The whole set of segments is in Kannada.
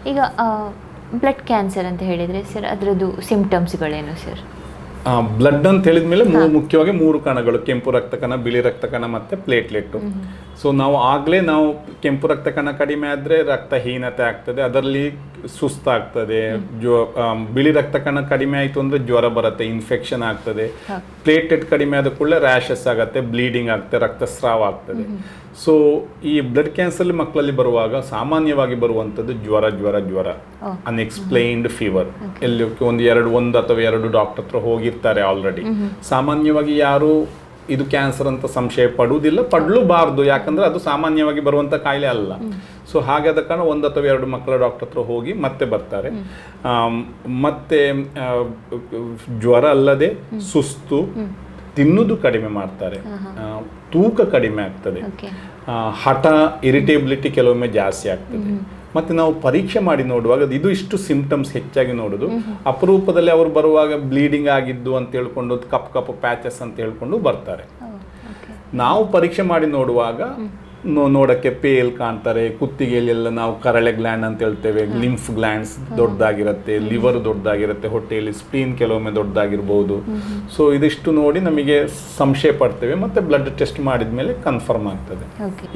ಈಗ ಬ್ಲಡ್ ಕ್ಯಾನ್ಸರ್ ಅಂತ ಹೇಳಿದರೆ ಸರ್ ಅದರದ್ದು ಸಿಂಪ್ಟಮ್ಸ್ಗಳೇನು ಸರ್? ಬ್ಲಡ್ ಅಂತ ಹೇಳಿದ ಮೇಲೆ ಮುಖ್ಯವಾಗಿ 3 ಕಣಗಳು: ಕೆಂಪು ರಕ್ತ ಕಣ, ಬಿಳಿ ರಕ್ತ ಕಣ ಮತ್ತು ಪ್ಲೇಟ್ಲೆಟ್. ಸೊ ನಾವು ಆಗಲೇ ಕೆಂಪು ರಕ್ತ ಕಣ ಕಡಿಮೆ ಆದರೆ ರಕ್ತಹೀನತೆ ಆಗ್ತದೆ, ಅದರಲ್ಲಿ ಸುಸ್ತಾಗ್ತದೆ. ಬಿಳಿ ರಕ್ತ ಕಣ ಕಡಿಮೆ ಆಯಿತು ಅಂದರೆ ಜ್ವರ ಬರುತ್ತೆ, ಇನ್ಫೆಕ್ಷನ್ ಆಗ್ತದೆ. ಪ್ಲೇಟ್ಲೆಟ್ ಕಡಿಮೆ ಆದ ಕೂಡಲೇ ರ್ಯಾಷಸ್ ಆಗುತ್ತೆ, ಬ್ಲೀಡಿಂಗ್ ಆಗುತ್ತೆ, ರಕ್ತಸ್ರಾವ ಆಗ್ತದೆ. ಸೊ ಈ ಬ್ಲಡ್ ಕ್ಯಾನ್ಸರ್ ಮಕ್ಕಳಲ್ಲಿ ಬರುವಾಗ ಸಾಮಾನ್ಯವಾಗಿ ಬರುವಂಥದ್ದು ಜ್ವರ, ಅನ್ಎಕ್ಸ್ಪ್ಲೈನ್ಡ್ ಫೀವರ್. ಎಲ್ಲಿ ಒಂದು ಅಥವಾ 2 ಡಾಕ್ಟರ್ ಹತ್ರ ಹೋಗಿರ್ತಾರೆ ಆಲ್ರೆಡಿ. ಸಾಮಾನ್ಯವಾಗಿ ಯಾರು ಇದು ಕ್ಯಾನ್ಸರ್ ಅಂತ ಸಂಶಯ ಪಡಲೂಬಾರ್ದು, ಯಾಕಂದ್ರೆ ಅದು ಸಾಮಾನ್ಯವಾಗಿ ಬರುವಂಥ ಕಾಯಿಲೆ ಅಲ್ಲ. ಸೊ ಹಾಗಾದ ಕಾರಣ 1 ಅಥವಾ 2 ಮಕ್ಕಳ ಡಾಕ್ಟರ್ ಹತ್ರ ಹೋಗಿ ಮತ್ತೆ ಬರ್ತಾರೆ. ಮತ್ತೆ ಜ್ವರ ಅಲ್ಲದೆ ಸುಸ್ತು, ತಿನ್ನುವುದು ಕಡಿಮೆ ಮಾಡ್ತಾರೆ, ತೂಕ ಕಡಿಮೆ ಆಗ್ತದೆ, ಹಠ, ಇರಿಟೇಬಿಲಿಟಿ ಕೆಲವೊಮ್ಮೆ ಜಾಸ್ತಿ ಆಗ್ತದೆ. ಮತ್ತು ನಾವು ಪರೀಕ್ಷೆ ಮಾಡಿ ನೋಡುವಾಗ ಇದು ಇಷ್ಟು ಸಿಂಪ್ಟಮ್ಸ್ ಹೆಚ್ಚಾಗಿ ನೋಡೋದು. ಅಪರೂಪದಲ್ಲಿ ಅವರು ಬರುವಾಗ ಬ್ಲೀಡಿಂಗ್ ಆಗಿದ್ದು ಅಂತ ಹೇಳ್ಕೊಂಡು ಕಪ್ ಪ್ಯಾಚಸ್ ಅಂತ ಹೇಳ್ಕೊಂಡು ಬರ್ತಾರೆ. ನಾವು ಪರೀಕ್ಷೆ ಮಾಡಿ ನೋಡುವಾಗ ನೋಡೋಕ್ಕೆ ಪೇಲ್ ಕಾಣ್ತಾರೆ. ಕುತ್ತಿಗೆಯಲ್ಲೆಲ್ಲ ನಾವು ಕರಳೆ ಗ್ಲ್ಯಾಂಡ್ ಅಂತ ಹೇಳ್ತೇವೆ, ಲಿಂಫ್ ಗ್ಲ್ಯಾಂಡ್ಸ್ ದೊಡ್ಡದಾಗಿರುತ್ತೆ, ಲಿವರ್ ದೊಡ್ಡದಾಗಿರುತ್ತೆ, ಹೊಟ್ಟೆಯಲ್ಲಿ ಸ್ಪ್ಲೀನ್ ಕೆಲವೊಮ್ಮೆ ದೊಡ್ಡದಾಗಿರ್ಬೋದು. ಸೊ ಇದಿಷ್ಟು ನೋಡಿ ನಮಗೆ ಸಂಶಯ ಪಡ್ತೇವೆ, ಮತ್ತು ಬ್ಲಡ್ ಟೆಸ್ಟ್ ಮಾಡಿದ ಮೇಲೆ ಕನ್ಫರ್ಮ್ ಆಗ್ತದೆ.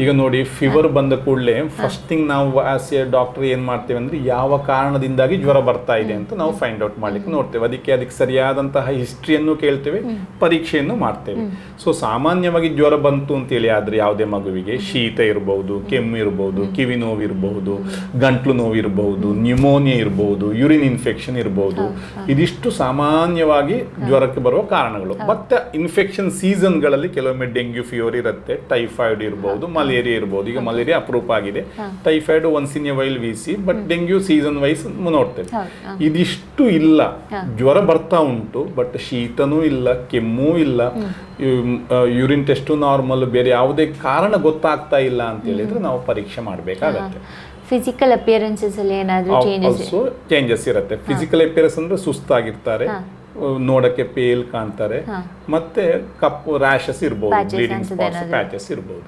ಈಗ ನೋಡಿ, ಫೀವರ್ ಬಂದ ಕೂಡಲೇ ಫಸ್ಟ್ ಥಿಂಗ್ ನಾವು ಆಸ್ ಎ ಡಾಕ್ಟರ್ ಏನು ಮಾಡ್ತೇವೆ ಅಂದರೆ ಯಾವ ಕಾರಣದಿಂದಾಗಿ ಜ್ವರ ಬರ್ತಾ ಇದೆ ಅಂತ ನಾವು ಫೈಂಡ್ ಔಟ್ ಮಾಡ್ಲಿಕ್ಕೆ ನೋಡ್ತೇವೆ. ಅದಕ್ಕೆ ಸರಿಯಾದಂತಹ ಹಿಸ್ಟ್ರಿಯನ್ನು ಕೇಳ್ತೇವೆ, ಪರೀಕ್ಷೆಯನ್ನು ಮಾಡ್ತೇವೆ. ಸೊ ಸಾಮಾನ್ಯವಾಗಿ ಜ್ವರ ಬಂತು ಅಂತೇಳಿ ಆದರೆ ಯಾವುದೇ ಮಗುವಿಗೆ ಶೀತ ಇರಬಹುದು, ಕೆಮ್ಮು ಇರಬಹುದು, ಕಿವಿ ನೋವು ಇರಬಹುದು, ಗಂಟ್ಲು ನೋವು ಇರಬಹುದು, ನ್ಯೂಮೋನಿಯಾ ಇರಬಹುದು, ಯೂರಿನ್ ಇನ್ಫೆಕ್ಷನ್ ಇರಬಹುದು. ಇದಿಷ್ಟು ಸಾಮಾನ್ಯವಾಗಿ ಜ್ವರಕ್ಕೆ ಬರುವ ಕಾರಣಗಳು. ಮತ್ತೆ ಇನ್ಫೆಕ್ಷನ್ ಸೀಸನ್ಗಳಲ್ಲಿ ಕೆಲವೊಮ್ಮೆ ಡೆಂಗ್ಯೂ ಫೀವರ್ ಇರುತ್ತೆ, ಟೈಫಾಯ್ಡ್ ಇರಬಹುದು, ಮಲೇರಿಯಾ ಇರಬಹುದು. ಈಗ ಮಲೇರಿಯಾ ಅಪರೂಪ ಆಗಿದೆ, typhoid once in a while we see, but dengue season wise ನೋಡ್ತೇವೆ. ಇದಿಷ್ಟು ಇಲ್ಲ, ಜ್ವರ ಬರ್ತಾ ಉಂಟು, ಬಟ್ ಶೀತನೂ ಇಲ್ಲ, ಕೆಮ್ಮೂ ಇಲ್ಲ, ಯೂರಿನ್ ಟೆಸ್ಟು ನಾರ್ಮಲ್, ಬೇರೆ ಯಾವುದೇ ಕಾರಣ ಗೊತ್ತಾಗ್ತಾ ಇಲ್ಲ ಅಂತ ಹೇಳಿದ್ರೆ ನಾವು ಪರೀಕ್ಷೆ ಮಾಡಬೇಕಾಗತ್ತೆ. ಫಿಸಿಕಲ್ ಅಪಿಯರೆನ್ಸಸ್ ಅಲ್ಲಿ ಏನಾದರೂ ಚೇಂಜಸ್ ಇರುತ್ತೆ. ಫಿಸಿಕಲ್ ಅಪಿಯರೆನ್ಸ್ ಅಂದ್ರೆ ಸುಸ್ತಾಗಿರ್ತಾರೆ, ನೋಡಕ್ಕೆ ಪೇಲ್ ಕಾಣ್ತಾರೆ, ಮತ್ತೆ ಕಪ್ಪು ರ್ಯಾಷಸ್ ಇರ್ಬೋದು, ಬ್ಲೀಡಿಂಗ್ ಸ್ಪಾಟ್ಸ್, ಪ್ಯಾಚಸ್ ಇರ್ಬೋದು.